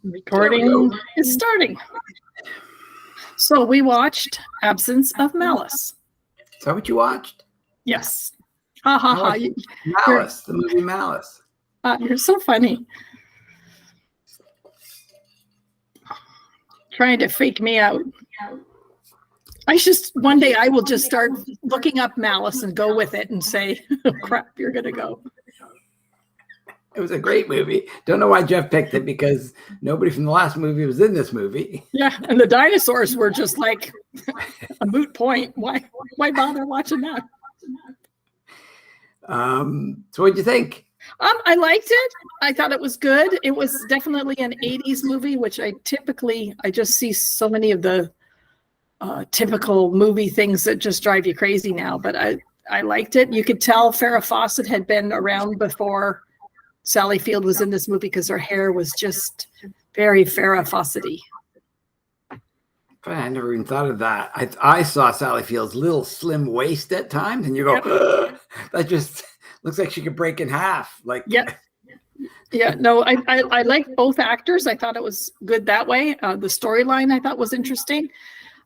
Recording is starting. So we watched Absence of Malice. Is that what you watched? Yes. Ha ha ha. Malice, the movie Malice. You're so funny. Trying to fake me out. One day I will just start looking up Malice and go with it and say, oh, crap, you're going to go. It was a great movie. Don't know why Jeff picked it, because nobody from the last movie was in this movie. Yeah, and the dinosaurs were just like a moot point. Why bother watching that? So what'd you think? I liked it. I thought it was good. It was definitely an 80s movie, which I just see so many of the typical movie things that just drive you crazy now. But I liked it. You could tell Farrah Fawcett had been around before Sally Field was in this movie, because her hair was just very Farrah Fawcett-y. I never even thought of that. I saw Sally Field's little slim waist at times, and you go, that just looks like she could break in half. Like, yeah. No, I liked both actors. I thought it was good that way. The storyline I thought was interesting.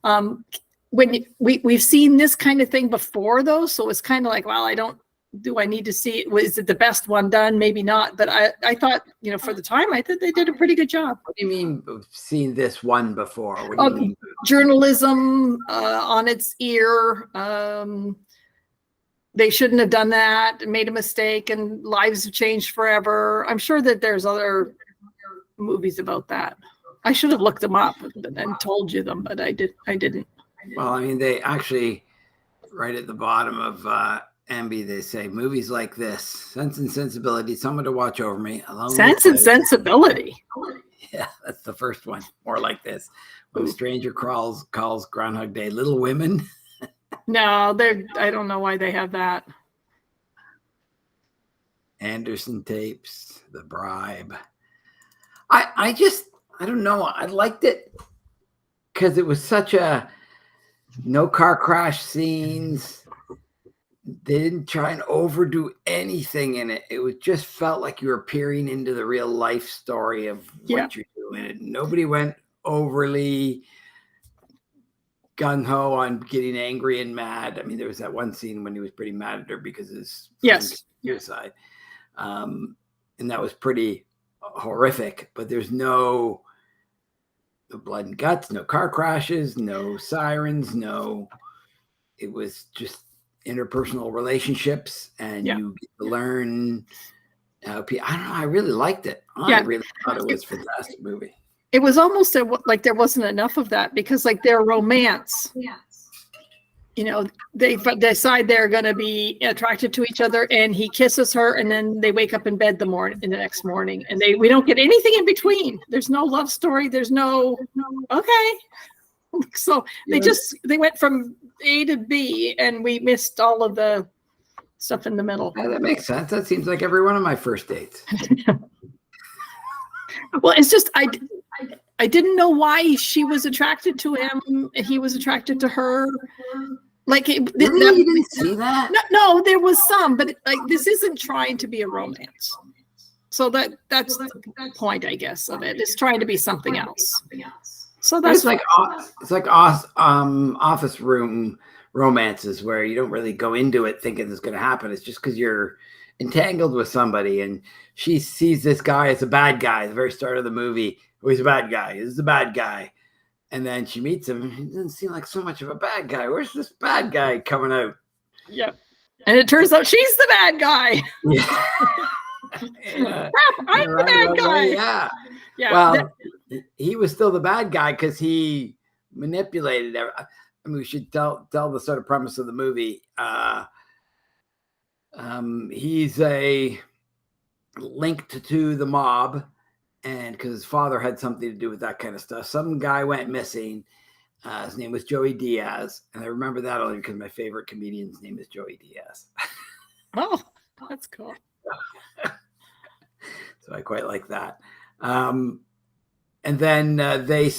When we've seen this kind of thing before, though, so it's kind of like, well, do I need to see it? Was it the best one done? Maybe not. But I thought, for the time, I thought they did a pretty good job. What do you mean we've seen this one before? What do you mean? Journalism on its ear. They shouldn't have done that, made a mistake, and lives have changed forever. I'm sure that there's other movies about that. I should have looked them up and told you them, but I didn't. Well, I mean, they actually, right at the bottom of Ambi, they say movies like this, Sense and Sensibility, Someone to Watch Over Me. Sense and Sensibility. Yeah, that's the first one. More like this. When a Stranger calls Groundhog Day, Little Women. No, I don't know why they have that. Anderson Tapes, The Bribe. I don't know. I liked it because it was such a no car crash scenes. They didn't try and overdo anything in it. It was just felt like you were peering into the real life story of what you're doing. Nobody went overly gung-ho on getting angry and mad. I mean, there was that one scene when he was pretty mad at her because of his suicide. And that was pretty horrific, but there's no blood and guts, no car crashes, no sirens, it was just interpersonal relationships, and you get to learn how people, I don't know, I really liked it. I really thought it was a fantastic movie. It was almost like there wasn't enough of that, because like their romance, they decide they're going to be attracted to each other, and he kisses her, and then they wake up in bed the next morning, and we don't get anything in between. There's no love story. There's no, okay. So they went from A to B, and we missed all of the stuff in the middle. Yeah, that makes sense. That seems like every one of my first dates. Well, it's just, I didn't know why she was attracted to him. He was attracted to her. Like, you didn't see that? No, there was some, but like this isn't trying to be a romance. So that's the point, I guess, of it. It's trying to be something else. So that's like office room romances where you don't really go into it thinking it's going to happen. It's just because you're entangled with somebody, and she sees this guy as a bad guy at the very start of the movie. Oh, he's a bad guy. He's the bad guy. And then she meets him. He doesn't seem like so much of a bad guy. Where's this bad guy coming out? Yeah. And it turns out she's the bad guy. Yeah. I'm the bad guy. Yeah. Well, he was still the bad guy because he manipulated everything. I mean, we should tell the sort of premise of the movie. He's linked to the mob, and because his father had something to do with that kind of stuff. Some guy went missing. His name was Joey Diaz, and I remember that only because my favorite comedian's name is Joey Diaz. Oh, that's cool. So I quite like that. And then the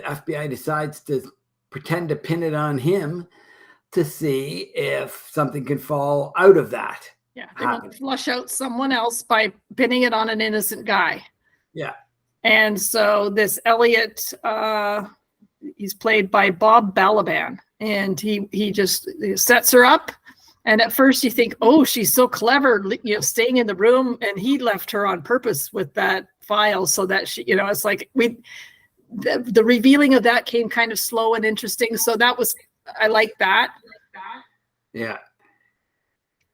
FBI decides to pretend to pin it on him to see if something can fall out of that. Yeah, they want to flush out someone else by pinning it on an innocent guy. Yeah. And so this Elliot, he's played by Bob Balaban, and he just sets her up. And at first you think, oh, she's so clever, staying in the room. And he left her on purpose with that file so that she, it's like the revealing of that came kind of slow and interesting. So I like that. Yeah.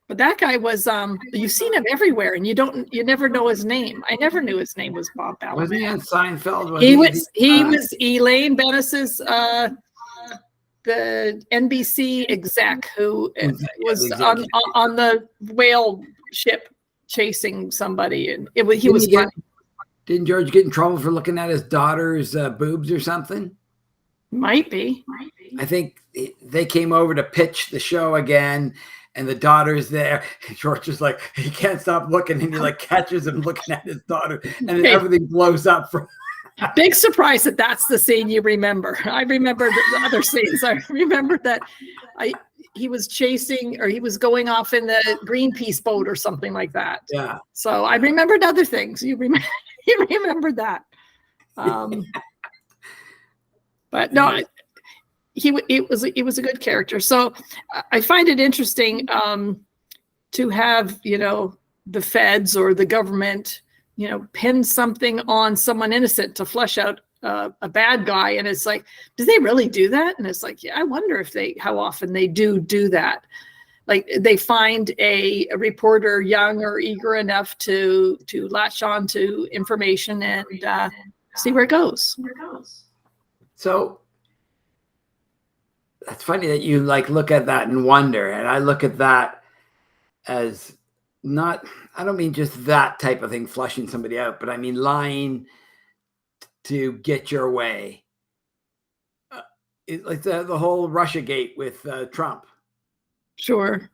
But that guy was, you've seen him everywhere, and you never know his name. I never knew his name was Bob Balaban. Wasn't he on Seinfeld? He was Elaine Bennis's, the NBC exec who was on the whale ship chasing somebody, and he was funny. Didn't George get in trouble for looking at his daughter's boobs or something? Might be. I think they came over to pitch the show again, and the daughter's there. And George is like, he can't stop looking, and he like catches him looking at his daughter, and then everything blows up. Big surprise that that's the scene you remember. I remember the other scenes. I remember that he was chasing, or he was going off in the Greenpeace boat or something like that. Yeah. So I remembered other things. You remembered that. But no, it was a good character. So I find it interesting to have, the feds or the government, pin something on someone innocent to flesh out a bad guy. And it's like, do they really do that? And it's like, yeah, I wonder how often they do that. Like they find a reporter young or eager enough to latch on to information and see where it goes. So that's funny that you look at that and wonder. And I look at that as not, I don't mean just that type of thing, flushing somebody out, but I mean lying to get your way. Like the whole Russiagate with Trump. Sure.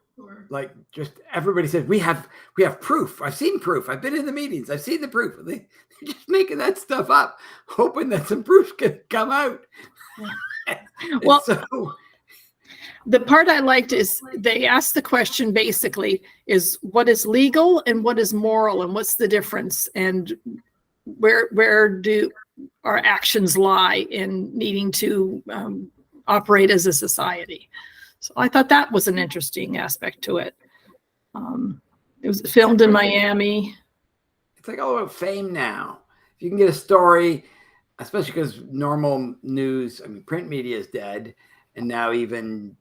Like just everybody says, we have proof. I've seen proof. I've been in the meetings. I've seen the proof. They're just making that stuff up, hoping that some proof can come out. Well, the part I liked is they asked the question basically is what is legal and what is moral, and what's the difference, and where do our actions lie in needing to operate as a society. So I thought that was an interesting aspect to it. It was filmed in Miami. It's like all about fame now. If you can get a story, especially because normal news, I mean, print media is dead, and now even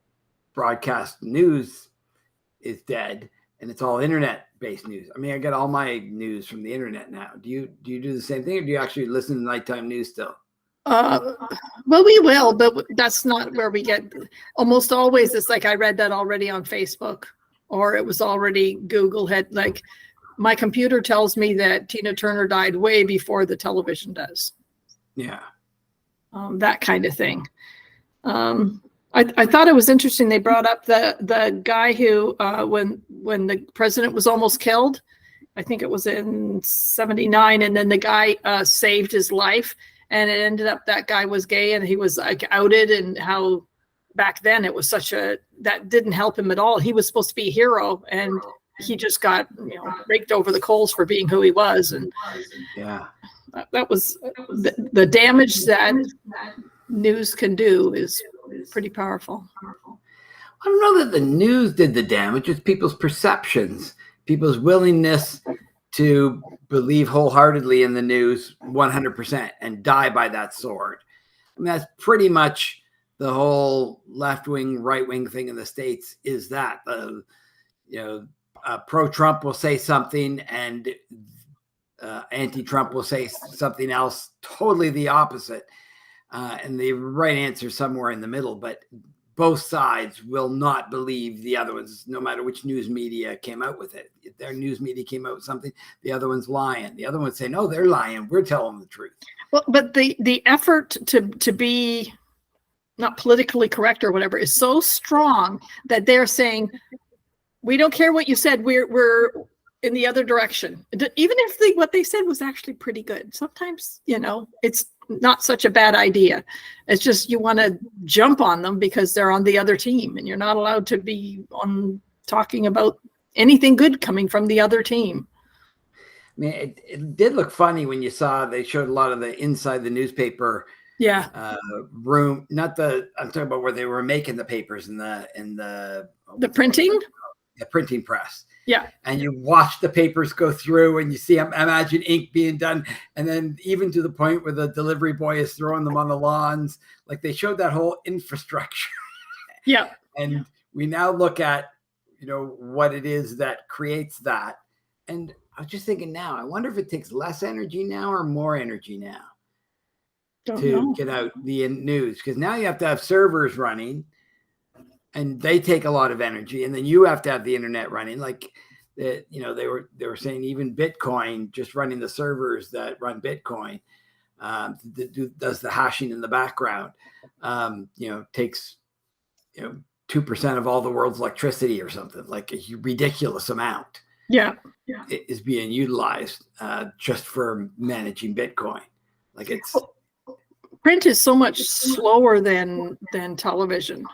broadcast news is dead, and it's all internet-based news. I mean, I get all my news from the internet now. Do you do the same thing, or do you actually listen to nighttime news still? Well, we will, but that's not where we get. Almost always, it's like I read that already on Facebook, or it was already Google had like. My computer tells me that Tina Turner died way before the television does. Yeah, that kind of thing. I thought it was interesting. They brought up the guy who, when the president was almost killed, I think it was in '79, and then the guy saved his life, and it ended up that guy was gay, and he was like outed, and how back then it was that didn't help him at all. He was supposed to be a hero, and he just got raked over the coals for being who he was, and yeah, that was the damage that news can do is pretty powerful. I don't know that the news did the damage. It's people's perceptions, people's willingness to believe wholeheartedly in the news 100% and die by that sword. I mean, that's pretty much the whole left-wing, right-wing thing in the States is that. Pro-Trump will say something and anti-Trump will say something else, totally the opposite. And the right answer is somewhere in the middle, but both sides will not believe the other ones, no matter which news media came out with it. If their news media came out with something, the other one's lying. The other one's saying, no, they're lying. We're telling the truth. Well, but the effort to be not politically correct or whatever is so strong that they're saying, we don't care what you said. We're in the other direction. Even if what they said was actually pretty good. Sometimes, it's not such a bad idea. It's just you want to jump on them because they're on the other team, and you're not allowed to be on talking about anything good coming from the other team. mean, it did look funny when you saw they showed a lot of the inside the newspaper room. I'm talking about where they were making the papers in the printing, the printing press. Yeah. And you watch the papers go through and you see, imagine ink being done. And then even to the point where the delivery boy is throwing them on the lawns. Like they showed that whole infrastructure. Yeah. And we now look at, what it is that creates that. And I was just thinking now, I wonder if it takes less energy now or more energy now to get out the saying, because now you have to have servers running. And they take a lot of energy, and then you have to have the internet running. Like, they were saying even Bitcoin, just running the servers that run Bitcoin, does the hashing in the background. Takes 2% of all the world's electricity or something, like a ridiculous amount. Yeah, is being utilized just for managing Bitcoin. Like print is so much slower than television.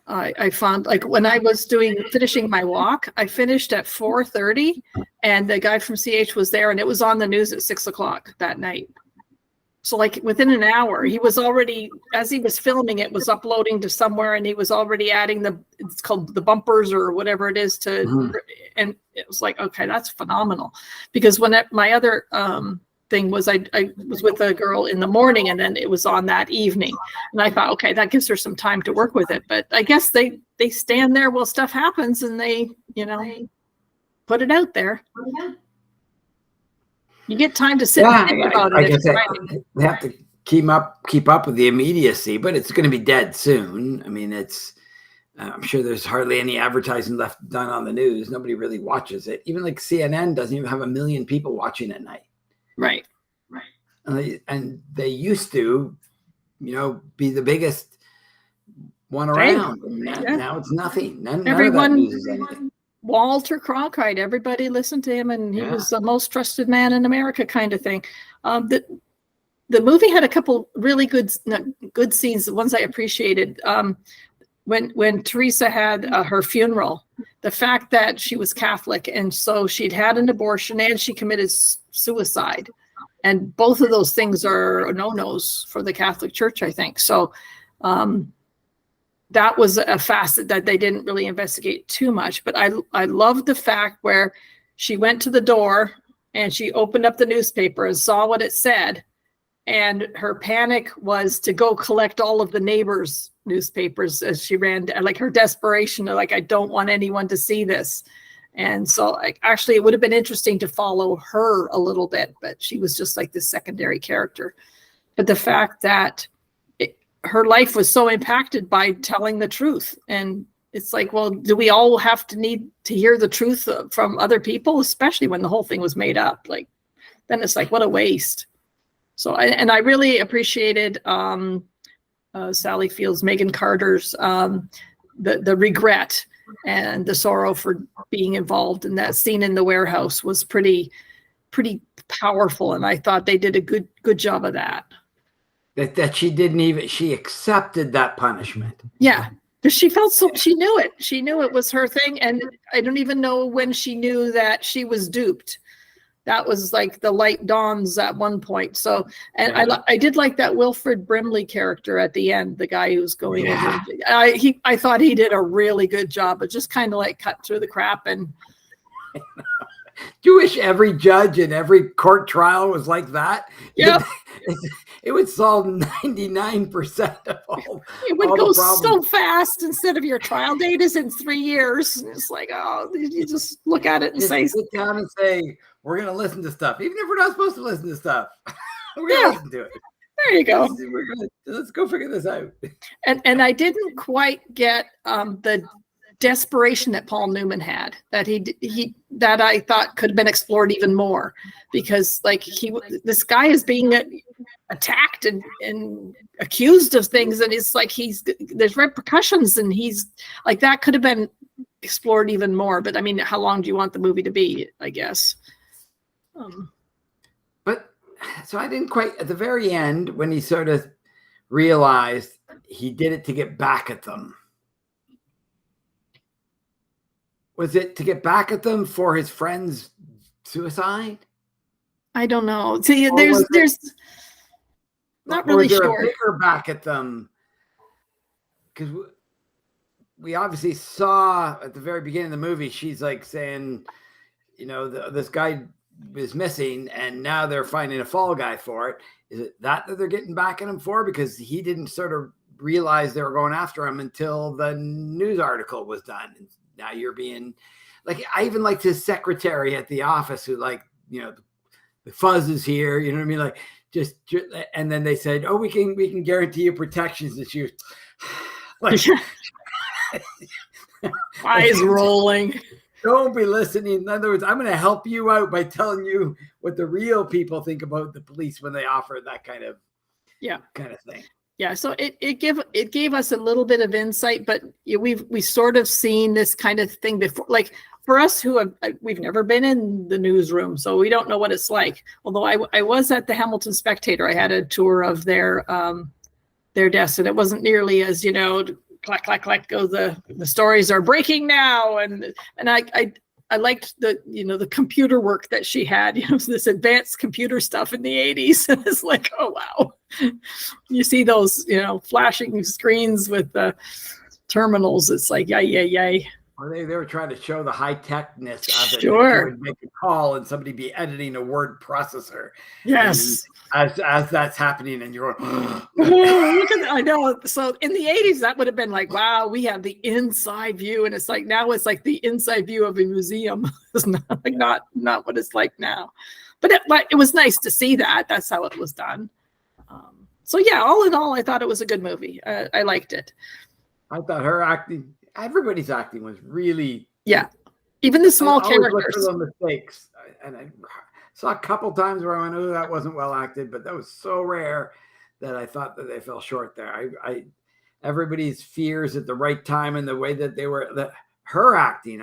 I found, like, when I was finishing my walk, I finished at 4:30, and the guy from CH was there, and it was on the news at 6:00 that night. So like within an hour, he was already, as he was filming, it was uploading to somewhere, and he was already adding it's called the bumpers or whatever it is and it was like, okay, that's phenomenal. Because when my other thing was, I was with a girl in the morning, and then it was on that evening, and I thought, okay, that gives her some time to work with it. But I guess they stand there while stuff happens, and they put it out there. You get time to sit and think about it. I guess they have to keep up with the immediacy, but it's going to be dead soon. I mean, I'm sure there's hardly any advertising left done on the news. Nobody really watches it. Even like CNN doesn't even have 1 million people watching at night. Right. And they used to, be the biggest one around. Now it's nothing. None of that news is anything. Walter Cronkite, everybody listened to him, and he was the most trusted man in America, kind of thing. The movie had a couple really good scenes. The ones I appreciated. When Teresa had her funeral, the fact that she was Catholic, and so she'd had an abortion and she committed suicide, and both of those things are no-nos for the Catholic Church, I think. So that was a facet that they didn't really investigate too much. But I loved the fact where she went to the door and she opened up the newspaper and saw what it said, and her panic was to go collect all of the neighbors' newspapers as she ran, like her desperation, like, I don't want anyone to see this. And so actually it would have been interesting to follow her a little bit, but she was just like this secondary character. But the fact that her life was so impacted by telling the truth, and it's like, well, do we all have to need to hear the truth from other people, especially when the whole thing was made up? Like, then it's like, what a waste. So, I really appreciated Sally Field's, Megan Carter's, the regret and the sorrow for being involved. And that scene in the warehouse was pretty powerful, and I thought they did a good job of that. That she accepted that punishment. Yeah, because she felt she knew it. She knew it was her thing, and I don't even know when she knew that she was duped. That was like the light dawns at one point. So, and I did like that Wilfred Brimley character at the end, the guy who's going over. I thought he did a really good job, but just kind of like cut through the crap. And do you wish every judge in every court trial was like that? Yeah, it would solve 99% of all. It would go so fast. Instead of your trial date is in 3 years. It's like, oh, you just look at it and say, sit down and say, we're going to listen to stuff, even if we're not supposed to listen to stuff. We're going to listen to it. There you go. Let's go figure this out. And I didn't quite get the desperation that Paul Newman had, that that I thought could have been explored even more, because like this guy is being attacked and accused of things, and it's like there's repercussions, and he's like, that could have been explored even more. But I mean, how long do you want the movie to be, I guess? But so I didn't quite, at the very end, when he sort of realized he did it to get back at them. Was it to get back at them for his friend's suicide? I don't know. See, there's not really sure. Bigger back at them, because we obviously saw at the very beginning of the movie, she's like saying, this guy is missing, and now they're finding a fall guy for it. Is it that they're getting back at him for? Because he didn't sort of realize they were going after him until the news article was done. And now you're being like, I even liked his secretary at the office who the fuzz is here. You know what I mean? Like just and then they said, oh, we can guarantee you protections. And she was like, eyes rolling. Don't be listening. In other words, I'm going to help you out by telling you what the real people think about the police when they offer that kind of thing. Yeah, so it gave us a little bit of insight, but we sort of seen this kind of thing before. Like for us we've never been in the newsroom, so we don't know what it's like. Although I was at the Hamilton Spectator, I had a tour of their desk, and it wasn't nearly as clack clack clack go the stories are breaking now, and I liked the computer work that she had, this advanced computer stuff in the 80s. It's like, oh wow, you see those flashing screens with the terminals. It's like yay. Or they were trying to show the high-techness of it. Sure. You would make a call and somebody be editing a word processor. Yes. As that's happening, and you're going, oh, look at that. I know. So in the 80s, that would have been like, wow, we have the inside view. And it's like, now it's like the inside view of a museum. It's not what it's like now. But it was nice to see that. That's how it was done. So yeah, all in all, I thought it was a good movie. I liked it. I thought her acting, everybody's acting was really, even the small characters. Look for the mistakes, and I saw a couple times where I went, oh, that wasn't well acted, but that was so rare that I thought that they fell short there. Everybody's fears at the right time and the way that they were, her acting,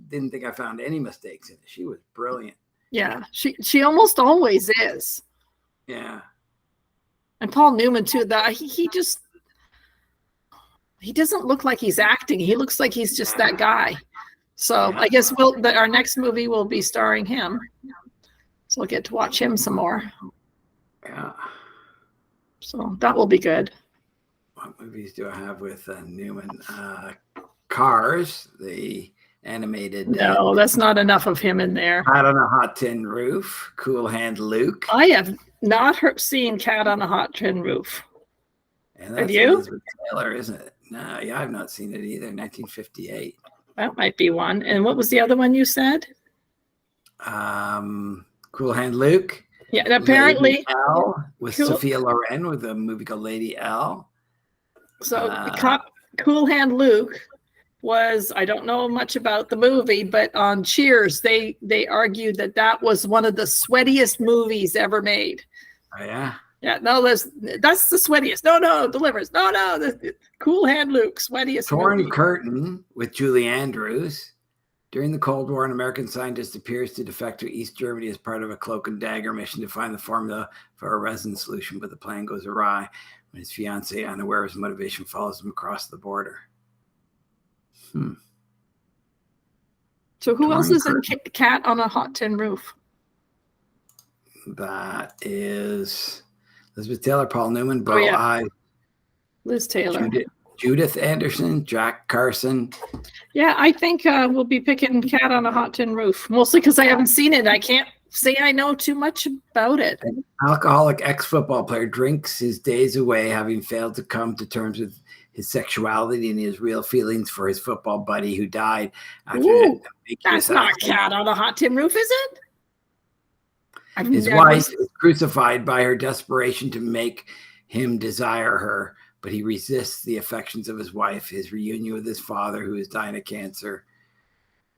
didn't think I found any mistakes in it. She was brilliant. Yeah, she almost always is. Yeah. And Paul Newman too. That he doesn't look like he's acting. He looks like he's just that guy. So I guess our next movie will be starring him. So we'll get to watch him some more. Yeah. So that will be good. What movies do I have with Newman? Cars, the animated. No, that's not enough of him in there. Cat on a Hot Tin Roof, Cool Hand Luke. I have not seen Cat on a Hot Tin Roof. And that's have you? Elizabeth Taylor, isn't it? No, I've not seen it either. 1958. That might be one. And what was the other one you said? Cool Hand Luke. Yeah, and apparently Lady L with Sophia Loren with a movie called Lady L. So Cool Hand Luke was, I don't know much about the movie, but on Cheers, they argued that was one of the sweatiest movies ever made. Oh, yeah? Yeah, no, that's the sweatiest. No, Delivers. No, Cool Hand Luke, sweatiest Torn movie. Curtain with Julie Andrews. During the Cold War, an American scientist appears to defect to East Germany as part of a cloak and dagger mission to find the formula for a resin solution, but the plan goes awry when his fiancée, unaware of his motivation, follows him across the border. So who else is in Cat on a Hot Tin Roof? That is Elizabeth Taylor, Paul Newman, Burl Ives, Liz Taylor, Judith Anderson, Jack Carson. Yeah, I think we'll be picking Cat on a Hot Tin Roof, mostly because I haven't seen it. I can't say I know too much about it. An alcoholic ex-football player drinks his days away, having failed to come to terms with his sexuality and his real feelings for his football buddy who died. That's not Cat on a Hot Tin Roof, is it? His wife is crucified by her desperation to make him desire her, but he resists the affections of his wife, his reunion with his father, who is dying of cancer.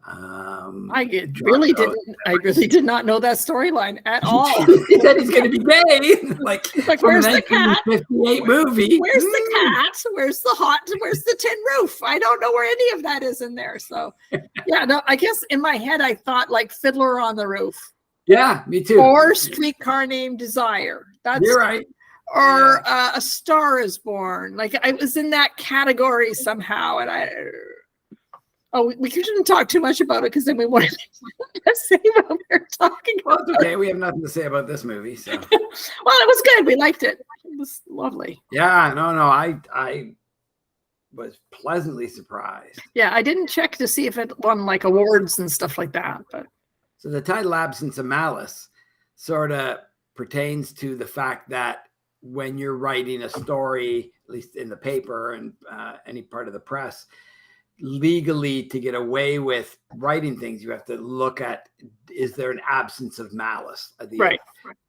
I really did not know that storyline at all. He said he's going to be gay. like where's the cat? Movie. Where's the cat? Where's the tin roof? I don't know where any of that is in there. So yeah, no, I guess in my head I thought like Fiddler on the Roof. Yeah, me too. Or Streetcar Named Desire. You're right. Or A Star Is Born. Like I was in that category somehow, and Oh, we shouldn't talk too much about it because then we wanted to say what we were talking about. Well, it's okay. We have nothing to say about this movie. So, well, it was good. We liked it. It was lovely. Yeah, no. I was pleasantly surprised. Yeah, I didn't check to see if it won like awards and stuff like that. But so the title "Absence of Malice" sort of pertains to the fact that when you're writing a story, at least in the paper and any part of the press, legally to get away with writing things, you have to look at, is there an absence of malice? Right.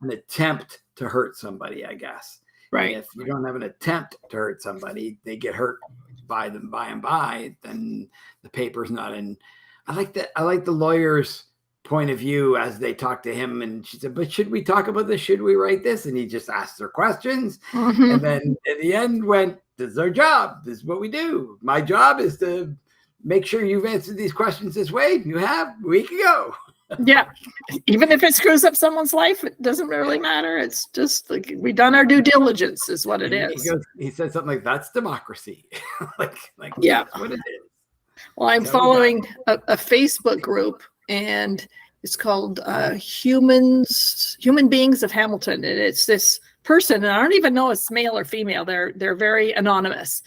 An attempt to hurt somebody, I guess. Right. And if you don't have an attempt to hurt somebody, they get hurt by them by and by, then the paper's not in. I like the lawyer's point of view as they talk to him, and she said, but should we talk about this? Should we write this? And he just asked her questions. Mm-hmm. And then in the end went, this is our job. This is what we do. My job is to make sure you've answered these questions this way. You have a week ago. Yeah. Even if it screws up someone's life, it doesn't really matter. It's just like we've done our due diligence is what it is. He said something like, that's democracy. like yeah, that's what it is. Well, I'm following a Facebook group, and it's called Human Beings of Hamilton. And it's this person, and I don't even know if it's male or female. They're very anonymous.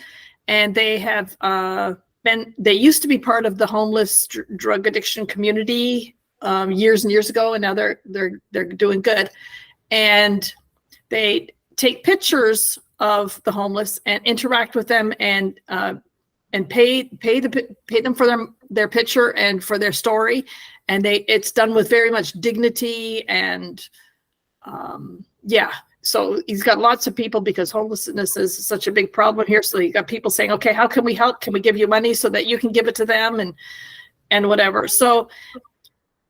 And they have they used to be part of the homeless drug addiction community years and years ago, and now they're doing good. And they take pictures of the homeless and interact with them and pay them for their picture and for their story, and it's done with very much dignity and So he's got lots of people because homelessness is such a big problem here. So you got people saying, okay, how can we help? Can we give you money so that you can give it to them and whatever. So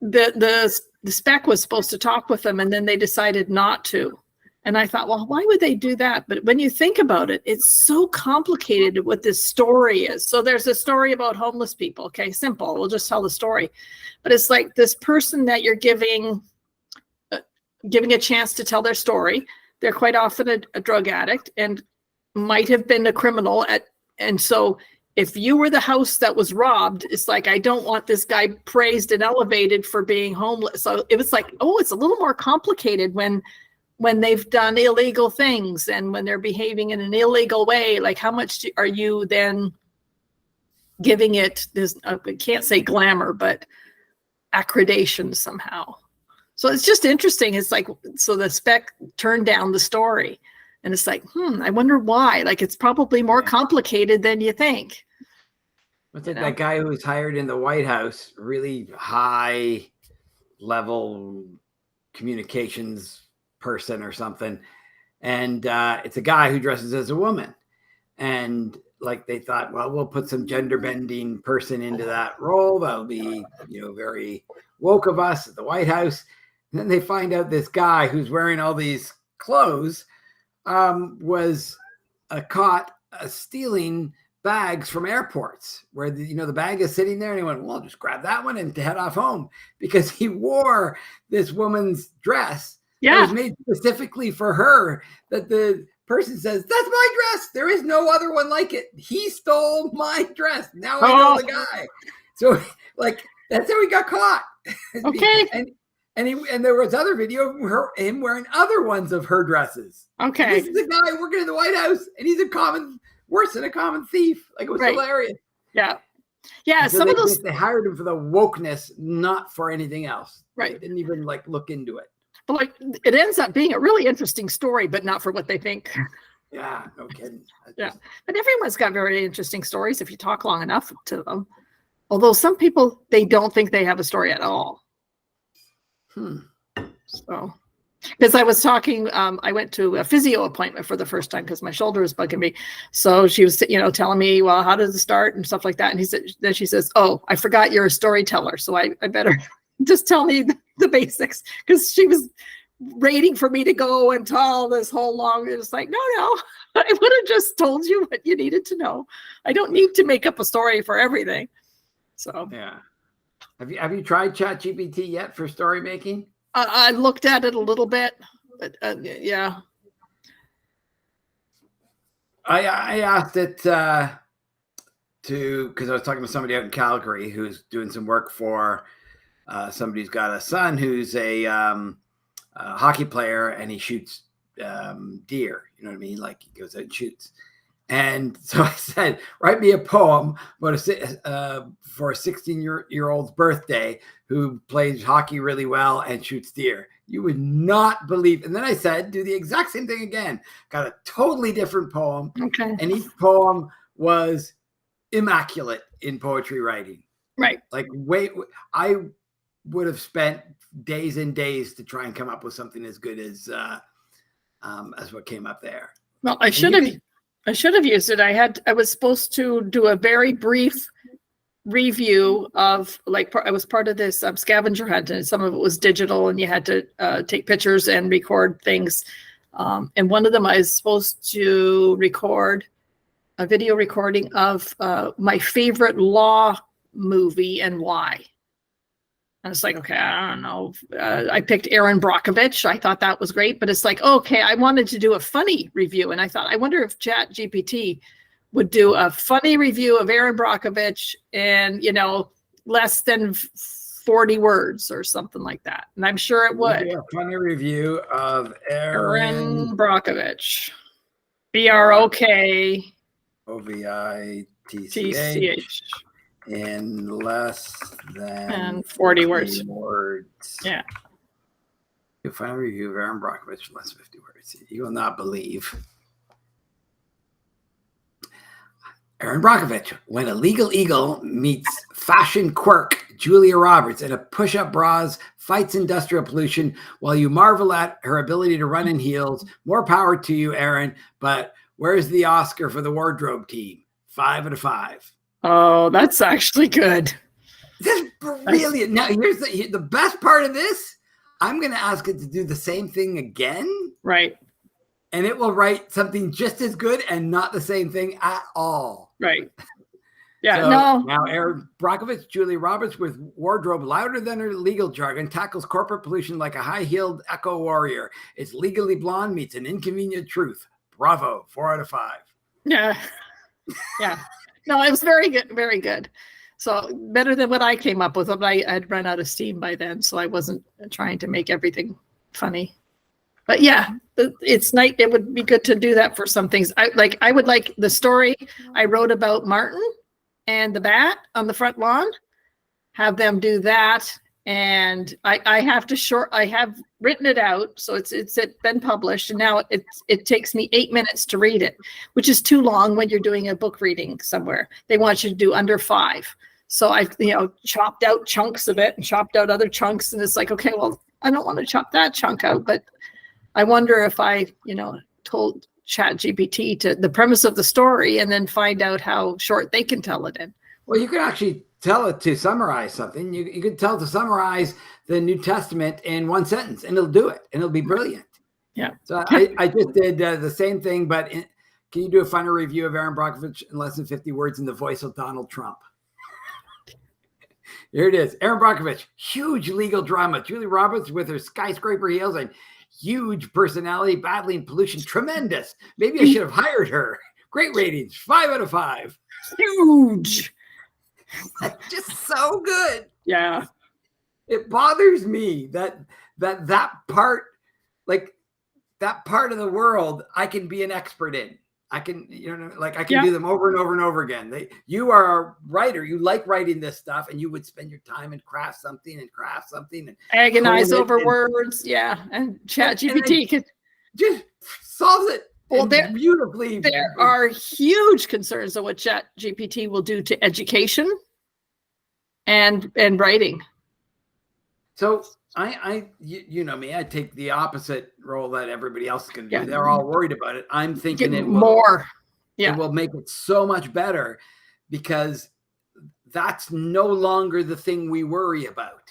the spec was supposed to talk with them, and then they decided not to. And I thought, well, why would they do that? But when you think about it, it's so complicated what this story is. So there's a story about homeless people. Okay, simple. We'll just tell the story. But it's like this person that you're giving a chance to tell their story. They're quite often a drug addict and might have been a criminal. And so if you were the house that was robbed, it's like, I don't want this guy praised and elevated for being homeless. So it was like, oh, it's a little more complicated when they've done illegal things and when they're behaving in an illegal way. Like, how much are you then giving it this, I can't say glamour, but accreditation somehow. So it's just interesting. It's like, so the spec turned down the story, and it's like, I wonder why. Like, it's probably more complicated than you think. What's it, that guy who was hired in the White House, really high level communications person or something, and it's a guy who dresses as a woman, and like they thought, well, we'll put some gender bending person into that role. That'll be, very woke of us at the White House. And then they find out this guy who's wearing all these clothes was caught stealing bags from airports where the bag is sitting there, and he went, well, I'll just grab that one and head off home, because he wore this woman's dress. Yeah, it was made specifically for her, that the person says, that's my dress. There is no other one like it. He stole my dress. Now I know the guy. So like, that's how he got caught. Okay. And there was other video of him wearing other ones of her dresses. Okay. And this is a guy working in the White House, and he's worse than a common thief. Like, it was hilarious. Yeah. Yeah. So they hired him for the wokeness, not for anything else. Right. They didn't even look into it. But like, it ends up being a really interesting story, but not for what they think. Yeah, no kidding. Yeah. But everyone's got very interesting stories if you talk long enough to them. Although some people, they don't think they have a story at all. So, because I was talking, I went to a physio appointment for the first time because my shoulder was bugging me. So she was, telling me, well, how does it start and stuff like that. And then she says, oh, I forgot you're a storyteller. So I better just tell me the basics, because she was waiting for me to go and tell this whole long. It's like, no, I would have just told you what you needed to know. I don't need to make up a story for everything. So yeah. Have you tried ChatGPT yet for story making? I looked at it a little bit, but yeah. I asked it because I was talking to somebody out in Calgary who's doing some work for somebody who's got a son who's a hockey player, and he shoots deer. You know what I mean? Like he goes out and shoots. And so I said, write me a poem for a 16-year-old's birthday who plays hockey really well and shoots deer. You would not believe. And then I said, do the exact same thing again. Got a totally different poem. Okay. And each poem was immaculate in poetry writing. Right. Like, I would have spent days and days to try and come up with something as good as what came up there. Well, I should have used it. I was supposed to do a very brief review of, like, I was part of this scavenger hunt, and some of it was digital, and you had to take pictures and record things. And one of them, I was supposed to record a video recording of my favorite law movie and why. And it's like, okay, I don't know. I picked Aaron Brockovich. I thought that was great, but it's like, okay, I wanted to do a funny review. And I thought, I wonder if ChatGPT would do a funny review of Aaron Brockovich in, less than 40 words or something like that. And I'm sure it would. A funny review of Aaron Brockovich. BROK. OVITCH. In less than 40 words. Yeah. You'll find a review of Aaron Brockovich in less than 50 words. You will not believe. Aaron Brockovich, when a legal eagle meets fashion quirk Julia Roberts in a push-up bras, fights industrial pollution, while you marvel at her ability to run in heels. More power to you, Aaron. But where's the Oscar for the wardrobe team? 5 out of 5. Oh, that's actually good. That's brilliant. Now, here's the best part of this. I'm going to ask it to do the same thing again. Right. And it will write something just as good and not the same thing at all. Right. Yeah, so no. Now, Aaron Brockovich, Julia Roberts, with wardrobe louder than her legal jargon, tackles corporate pollution like a high-heeled echo warrior. It's Legally Blonde meets an inconvenient truth. Bravo. 4 out of 5. Yeah. Yeah. No, it was very good. Very good. So better than what I came up with. But I had run out of steam by then, so I wasn't trying to make everything funny. But yeah, it's nice. It would be good to do that for some things. I would like the story I wrote about Martin and the bat on the front lawn. Have them do that, and I have written it out, so it's been published, and now it takes me 8 minutes to read it, which is too long when you're doing a book reading somewhere. They want you to do under 5. So I chopped out chunks of it and chopped out other chunks, and it's like, okay, well, I don't want to chop that chunk out, but I wonder if I told ChatGPT to the premise of the story and then find out how short they can tell it in. Well, you could actually tell it to summarize something. You could tell it to summarize the New Testament in one sentence, and it'll do it, and it'll be brilliant. Yeah. So I just did the same thing, but can you do a final review of Aaron Brockovich in less than 50 words in the voice of Donald Trump? Here it is. Aaron Brockovich, huge legal drama. Julia Roberts with her skyscraper heels and huge personality battling pollution. Tremendous. Maybe I should have hired her. Great ratings. 5 out of 5. Huge. Just so good. Yeah. It bothers me that part, like that part of the world, I can be an expert in. I can, I can do them over and over and over again. You are a writer. You like writing this stuff, and you would spend your time and craft something and agonize over words. Yeah. And ChatGPT could just solves it. Well, beautifully. There are huge concerns of what ChatGPT will do to education and writing. So you know me, I take the opposite role that everybody else is going to do. Yeah. They're all worried about it. I'm thinking it will make it so much better, because that's no longer the thing we worry about.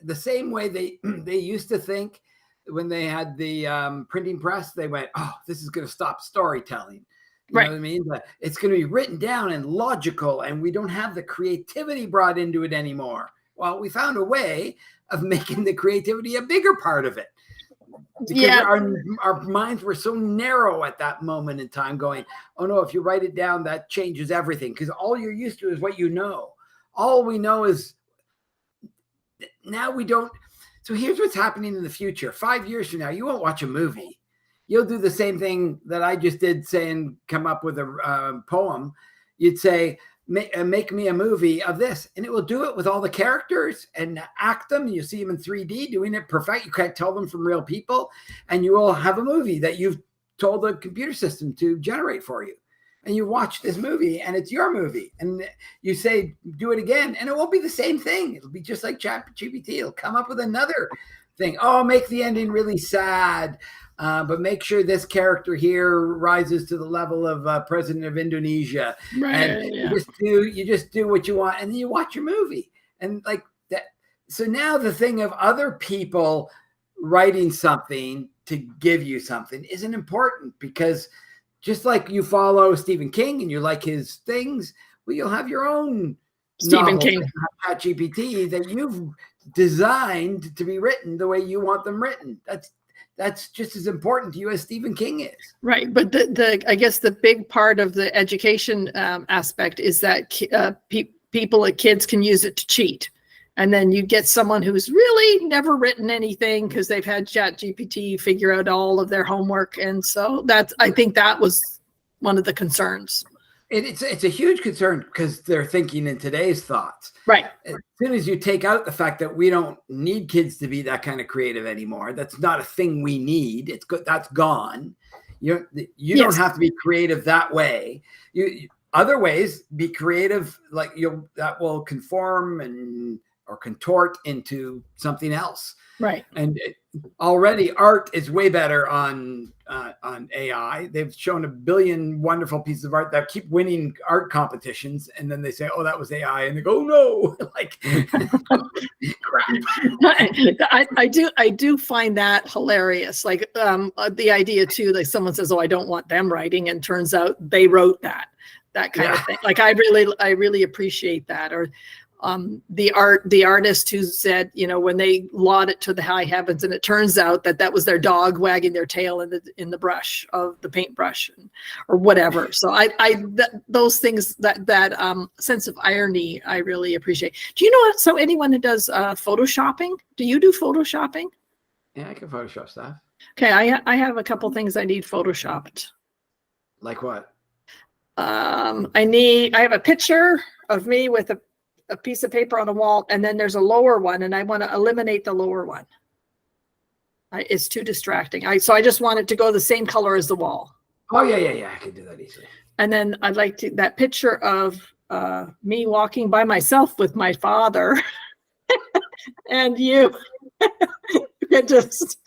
The same way they used to think when they had the printing press, they went, oh, this is going to stop storytelling. You know what I mean? But it's going to be written down and logical, and we don't have the creativity brought into it anymore. Well, we found a way of making the creativity a bigger part of it. Because our minds were so narrow at that moment in time, going, oh no, if you write it down, that changes everything. Because all you're used to is what you know. All we know is now we don't. So here's what's happening in the future. 5 years from now, you won't watch a movie. You'll do the same thing that I just did, saying, come up with a poem. You'd say, make me a movie of this, and it will do it with all the characters and act them. You see them in 3D doing it perfect. You can't tell them from real people, and you will have a movie that you've told the computer system to generate for you. And you watch this movie, and it's your movie, and you say, do it again, and it won't be the same thing. It'll be just like ChatGPT. It'll come up with another thing. Oh, make the ending really sad. But make sure this character here rises to the level of president of Indonesia. Right. And you just do what you want, and then you watch your movie. And like that. So now the thing of other people writing something to give you something isn't important, because just like you follow Stephen King and you like his things, well, you'll have your own Stephen King ChatGPT that you've designed to be written the way you want them written. That's just as important to you as Stephen King is. Right. But I guess the big part of the education aspect is that kids can use it to cheat. And then you get someone who's really never written anything because they've had ChatGPT figure out all of their homework. And so I think that was one of the concerns. It's a huge concern because they're thinking in today's thoughts. Right. As soon as you take out the fact that we don't need kids to be that kind of creative anymore, that's not a thing we need. It's good. That's gone. You don't have to be creative that way. Other ways, be creative, like that will conform or contort into something else. Right. And already art is way better on AI. They've shown a billion wonderful pieces of art that keep winning art competitions. And then they say, oh, that was AI. And they go, oh, no, like crap. I do find that hilarious. Like the idea too, like someone says, oh, I don't want them writing. And turns out they wrote that kind of thing. Like I really appreciate that. Or the artist who said, when they laud it to the high heavens, and it turns out that was their dog wagging their tail in the brush of the paintbrush or whatever. So those things, that sense of irony, I really appreciate. Do you know? So anyone who does photoshopping, do you do photoshopping? Yeah, I can Photoshop stuff. Okay, I have a couple things I need photoshopped. Like what? I have a picture of me with a piece of paper on a wall, and then there's a lower one, and I want to eliminate the lower one. It's too distracting. So I just want it to go the same color as the wall. Oh yeah. I can do that easily. And then I'd like that picture of me walking by myself with my father, and you can just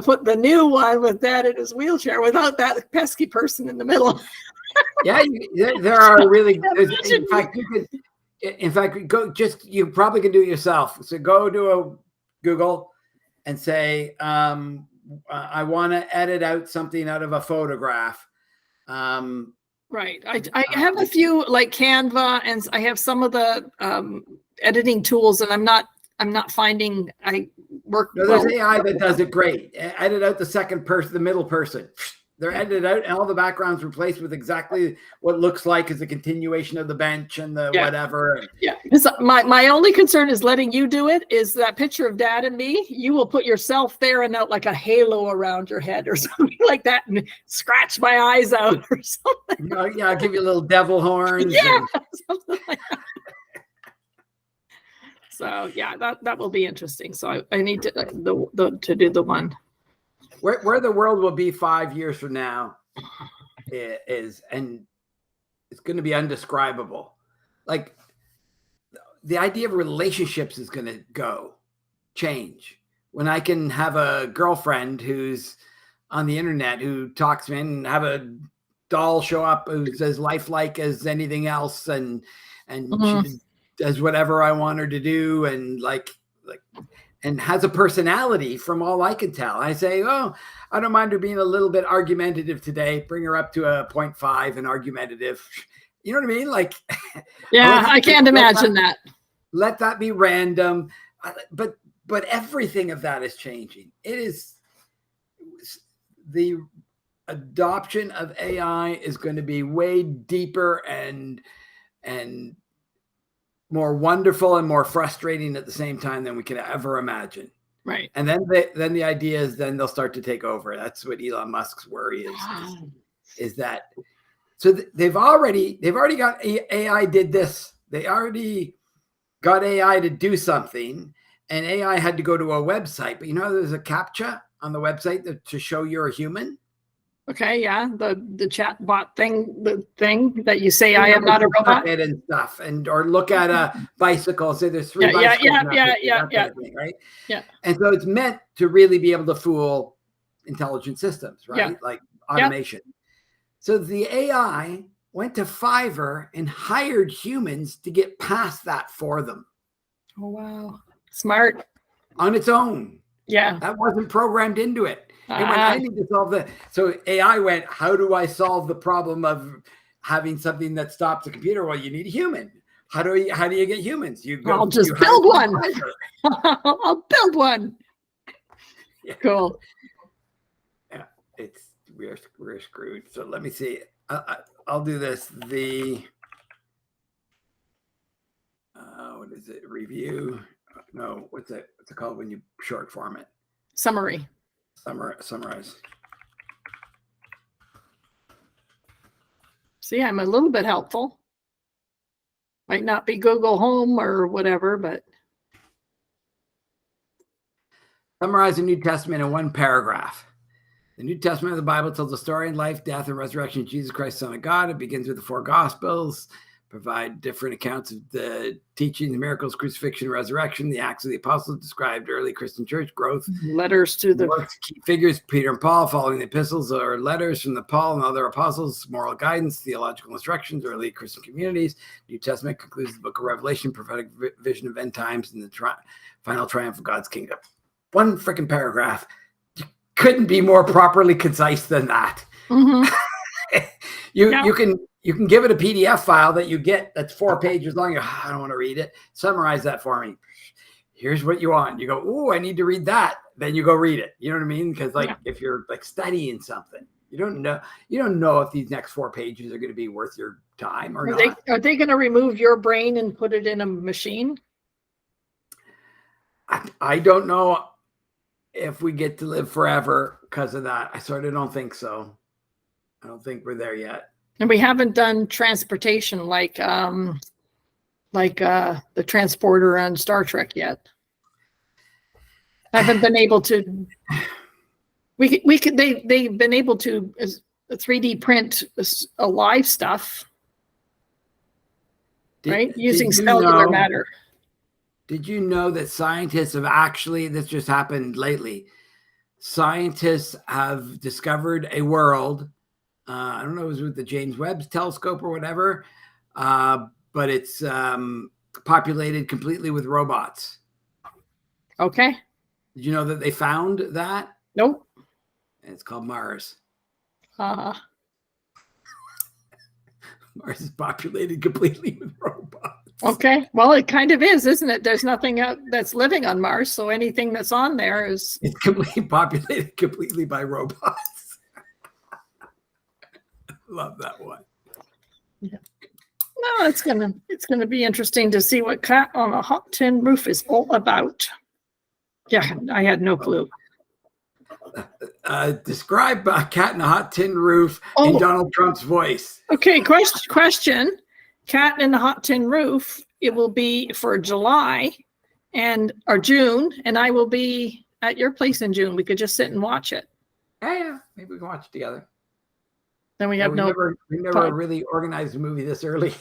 put the new one with Dad in his wheelchair without that pesky person in the middle. Yeah, there are really. In fact, you probably can do it yourself. So go to a Google and say, I want to edit out something out of a photograph. Right. I have a few like Canva, and I have some of the editing tools, and I'm not finding I work. No, there's AI that does it great. Edit out the second person, the middle person. They're edited out, and all the backgrounds replaced with exactly what looks like is a continuation of the bench and the whatever. Yeah. My only concern is letting you do it. Is that picture of Dad and me? You will put yourself there and out like a halo around your head or something like that, and scratch my eyes out or something. I'll give you a little devil horns. Yeah, something like that. So yeah, that will be interesting. So I need to do the one. Where the world will be 5 years from now is, and it's going to be undescribable. Like the idea of relationships is going to change. When I can have a girlfriend who's on the internet who talks to me, and have a doll show up who's as lifelike as anything else, and she does whatever I want her to do, and and has a personality from all I can tell. I say, oh, I don't mind her being a little bit argumentative today. Bring her up to a 0.5 and argumentative. You know what I mean? Like, yeah, I can't imagine that. Let that be random. But everything of that is changing. It is the adoption of AI is going to be way deeper and more wonderful and more frustrating at the same time than we could ever imagine. Right. And then the idea is then they'll start to take over. That's what Elon Musk's worry is that. So they've already got AI did this. They already got AI to do something, and AI had to go to a website. But there's a CAPTCHA on the website to show you're a human. Okay, yeah, the chat bot thing, the thing that you say I am not a robot and stuff, or look at a bicycle. Say there's three bicycles. Yeah. Right. Yeah. And so it's meant to really be able to fool intelligent systems, right? Yeah. Like automation. Yep. So the AI went to Fiverr and hired humans to get past that for them. Oh, wow. Smart. On its own. Yeah. That wasn't programmed into it. It went, I need to solve that. So AI went, how do I solve the problem of having something that stops the computer? Well, you need a human. How do you get humans? I'll just build one. I'll build one. Yeah. Cool. Yeah, we're screwed. So let me see. I'll do this. What is it? Review. No, what's it called when you short form it? Summary. Summarize. See, I'm a little bit helpful. Might not be Google Home or whatever, but. Summarize the New Testament in one paragraph. The New Testament of the Bible tells the story and life, death, and resurrection of Jesus Christ, Son of God. It begins with the four Gospels, provide different accounts of the teachings, miracles, crucifixion, resurrection, the Acts of the Apostles, described early Christian church growth. Letters to the key figures, Peter and Paul, following the epistles or letters from the Paul and other apostles, moral guidance, theological instructions, early Christian communities. New Testament concludes the book of Revelation, prophetic vision of end times, and the final triumph of God's kingdom. One freaking paragraph. Couldn't be more properly concise than that. Mm-hmm. You can give it a PDF file that you get that's 4 pages long. I don't want to read it. Summarize that for me. Here's what you want. You go, oh, I need to read that. Then you go read it. You know what I mean? Because if you're like studying something, you don't know if these next 4 pages are going to be worth your time or not. Are they going to remove your brain and put it in a machine? I don't know if we get to live forever because of that. I sort of don't think so. I don't think we're there yet. And we haven't done transportation like the transporter on Star Trek yet. Haven't been able to. They've been able to 3D print alive stuff, right? Using cellular matter. Did you know that scientists have actually, this just happened lately, scientists have discovered a world, I don't know if it was with the James Webb telescope or whatever, but it's populated completely with robots. Okay. Did you know that they found that? Nope. It's called Mars. Mars is populated completely with robots. Okay. Well, it kind of is, isn't it? There's nothing that's living on Mars, so anything that's on there is... It's completely populated completely by robots. Love that one. Yeah. No, it's gonna be interesting to see what Cat on a Hot Tin Roof is all about. Yeah, I had no clue. Describe a Cat in a Hot Tin Roof in Donald Trump's voice. Okay, question. Cat in a Hot Tin Roof, it will be for July or June, and I will be at your place in June. We could just sit and watch it. Yeah. Maybe we can watch it together. Then we never really organized a movie this early.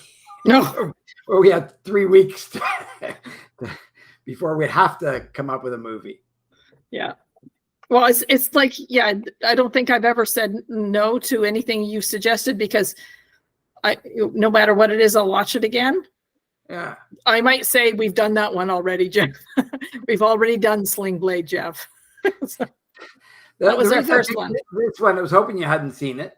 No. Or we had 3 weeks before we'd have to come up with a movie. Yeah. Well, it's like, yeah, I don't think I've ever said no to anything you suggested because no matter what it is, I'll watch it again. Yeah. I might say we've done that one already, Jeff. We've already done Sling Blade, Jeff. So that was our first one. This one, I was hoping you hadn't seen it.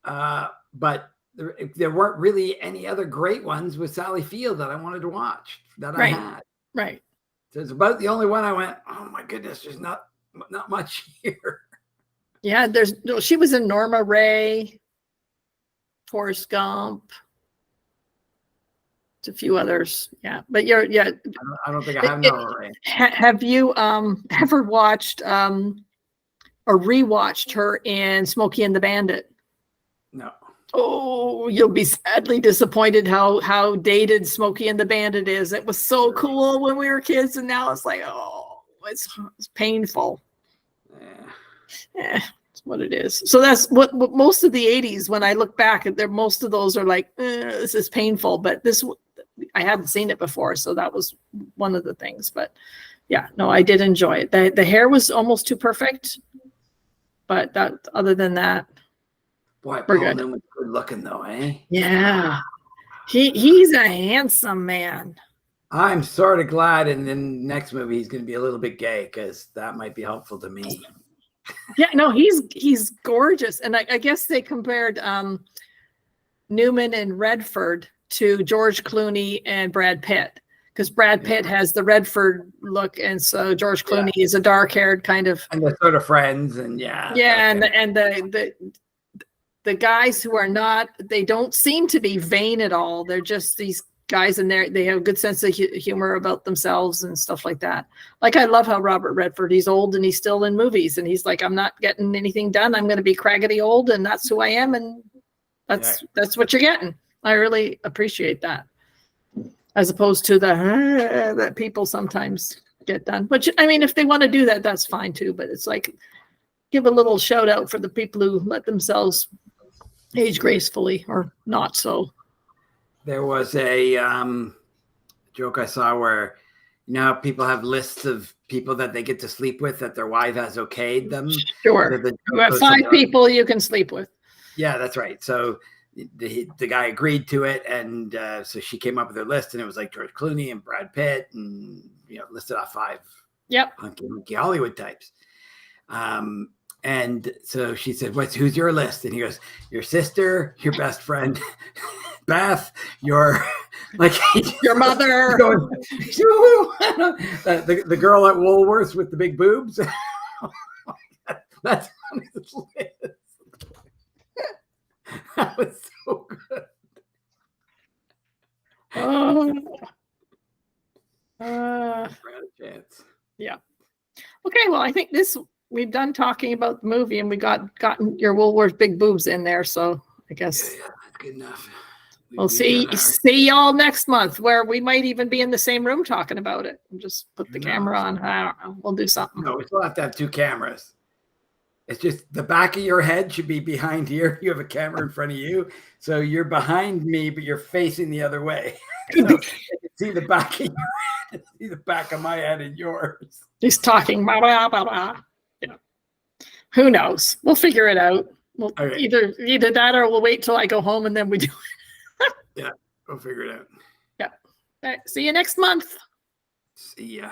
But there weren't really any other great ones with Sally Field that I wanted to watch I had. Right. So it's about the only one I went, oh my goodness, there's not much here. Yeah, she was in Norma Ray, Forrest Gump, a few others. Yeah, but I don't think I have Norma Ray. Have you ever watched or rewatched her in Smokey and the Bandit? No. Oh, you'll be sadly disappointed how dated Smokey and the Bandit is. It was so cool when we were kids, and now it's like, oh, it's painful. Yeah, it's what it is. So that's what most of the 80s, when I look back at most of those are like, this is painful, but I hadn't seen it before, so that was one of the things. But yeah, no, I did enjoy it. The hair was almost too perfect, but other than that, boy, Paul Newman's good looking though, eh? Yeah, he's a handsome man. I'm sort of glad in the next movie he's going to be a little bit gay, because that might be helpful to me. Yeah, no, he's gorgeous, and I guess they compared Newman and Redford to George Clooney and Brad Pitt, because Brad Pitt has the Redford look, and so George Clooney is a dark-haired kind of, and they're sort of friends, and the guys who are not, they don't seem to be vain at all. They're just these guys, and they have a good sense of humor about themselves and stuff like that. Like, I love how Robert Redford, he's old and he's still in movies, and he's like, I'm not getting anything done. I'm going to be craggedy old, and that's who I am, and that's what you're getting. I really appreciate that, as opposed to that people sometimes get done. Which, I mean, if they want to do that, that's fine too. But it's like, give a little shout out for the people who let themselves age gracefully or not so. There was a joke I saw where, how people have lists of people that they get to sleep with that their wife has okayed them. Sure. You have 5 people you can sleep with. Yeah, that's right. So the guy agreed to it, and so she came up with her list, and it was like George Clooney and Brad Pitt, and listed off 5 hunky Hollywood types. And so she said, who's your list? And he goes, your sister, your best friend, Beth, your mother, the girl at Woolworths with the big boobs. That's on his list. That was so good. A chance. Yeah. Okay, well, I think we've done talking about the movie, and we gotten your Woolworth big boobs in there, so I guess that's good enough. We'll see y'all next month, where we might even be in the same room talking about it. Just put the camera on. I don't know. We'll do something. No, we still have to have 2 cameras. It's just the back of your head should be behind here. You have a camera in front of you, so you're behind me, but you're facing the other way. So I can see the back of your head, see the back of my head and yours. He's talking. Blah, blah, blah, blah. Yeah. Who knows? We'll figure it out. We'll either that, or we'll wait till I go home and then we do it. Yeah, we'll figure it out. Yeah. All right, see you next month. See ya.